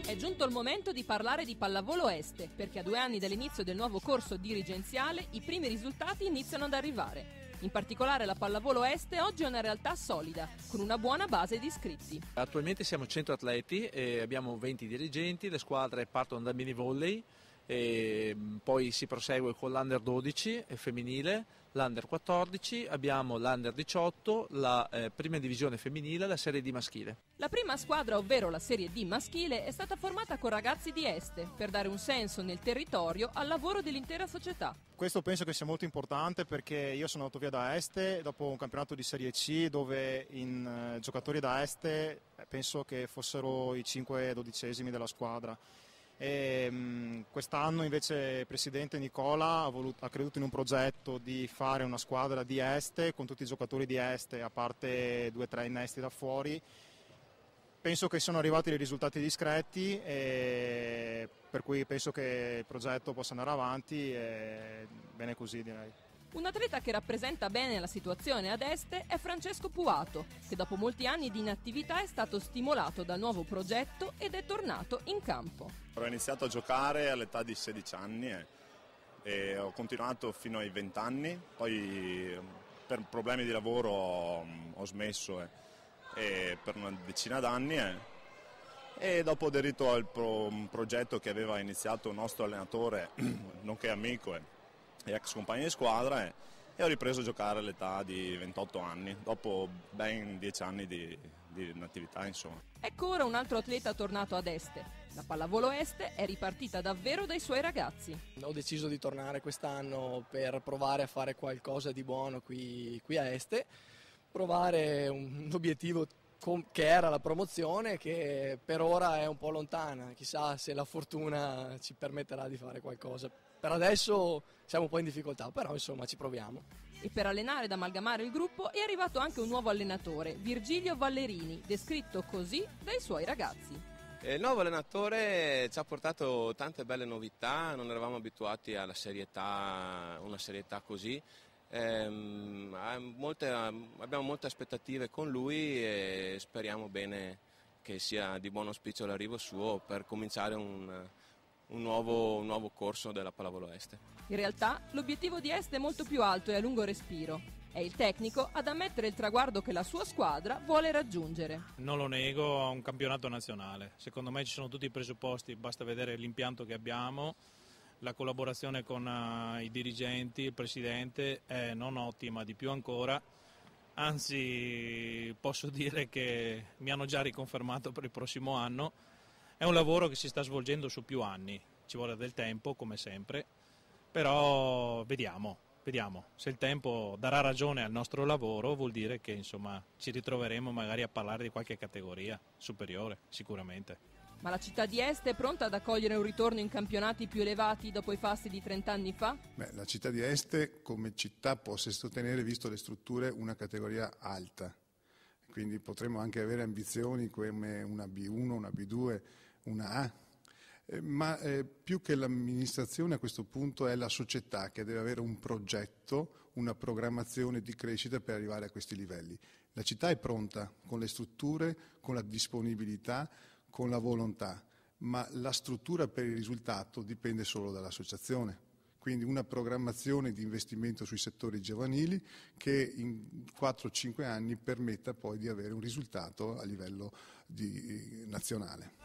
È giunto il momento di parlare di pallavolo Este, perché a 2 anni dall'inizio del nuovo corso dirigenziale i primi risultati iniziano ad arrivare. In particolare la pallavolo Este oggi è una realtà solida, con una buona base di iscritti. Attualmente siamo 100 atleti e abbiamo 20 dirigenti, le squadre partono dal mini volley e poi si prosegue con l'Under 12 femminile, l'Under 14, abbiamo l'Under 18, la prima divisione femminile e la Serie D maschile. La prima squadra, ovvero la Serie D maschile, è stata formata con ragazzi di Este per dare un senso nel territorio al lavoro dell'intera società. Questo penso che sia molto importante perché io sono andato via da Este dopo un campionato di Serie C dove giocatori da Este penso che fossero i 5-12esimi della squadra. Quest'anno invece il presidente Nicola ha creduto in un progetto di fare una squadra di Este con tutti i giocatori di Este, a parte 2 o 3 innesti da fuori. Penso che siano arrivati dei risultati discreti e per cui penso che il progetto possa andare avanti e bene così, direi. Un atleta che rappresenta bene la situazione ad Este è Francesco Puato, che dopo molti anni di inattività è stato stimolato dal nuovo progetto ed è tornato in campo. Ho iniziato a giocare all'età di 16 anni e ho continuato fino ai 20 anni, poi per problemi di lavoro ho smesso per una decina d'anni e dopo ho aderito al progetto che aveva iniziato il nostro allenatore, nonché amico e ex compagno di squadra e ho ripreso a giocare all'età di 28 anni, dopo ben 10 anni di inattività insomma. Ecco ora un altro atleta tornato ad Este. La pallavolo Este è ripartita davvero dai suoi ragazzi. Ho deciso di tornare quest'anno per provare a fare qualcosa di buono qui a Este, provare un obiettivo che era la promozione, che per ora è un po' lontana, chissà se la fortuna ci permetterà di fare qualcosa. Per adesso siamo un po' in difficoltà, però insomma ci proviamo. E per allenare ed amalgamare il gruppo è arrivato anche un nuovo allenatore, Virgilio Vallerini, descritto così dai suoi ragazzi. Il nuovo allenatore ci ha portato tante belle novità, non eravamo abituati alla serietà, una serietà così. Abbiamo molte aspettative con lui e speriamo bene che sia di buon auspicio l'arrivo suo per cominciare un nuovo corso della pallavolo Este. In realtà l'obiettivo di Este è molto più alto e a lungo respiro. È il tecnico ad ammettere il traguardo che la sua squadra vuole raggiungere. Non lo nego, a un campionato nazionale. Secondo me ci sono tutti i presupposti, basta vedere l'impianto che abbiamo. La collaborazione con i dirigenti, il presidente è non ottima, di più ancora, anzi posso dire che mi hanno già riconfermato per il prossimo anno. È un lavoro che si sta svolgendo su più anni, ci vuole del tempo come sempre, però vediamo. Se il tempo darà ragione al nostro lavoro vuol dire che insomma ci ritroveremo magari a parlare di qualche categoria superiore, sicuramente. Ma la città di Este è pronta ad accogliere un ritorno in campionati più elevati dopo i fasti di 30 anni fa? La città di Este come città può sostenere, visto le strutture, una categoria alta. Quindi potremmo anche avere ambizioni come una B1, una B2, una A. Ma più che l'amministrazione a questo punto è la società che deve avere un progetto, una programmazione di crescita per arrivare a questi livelli. La città è pronta con le strutture, con la disponibilità, con la volontà, ma la struttura per il risultato dipende solo dall'associazione. Quindi una programmazione di investimento sui settori giovanili che in 4-5 anni permetta poi di avere un risultato a livello nazionale.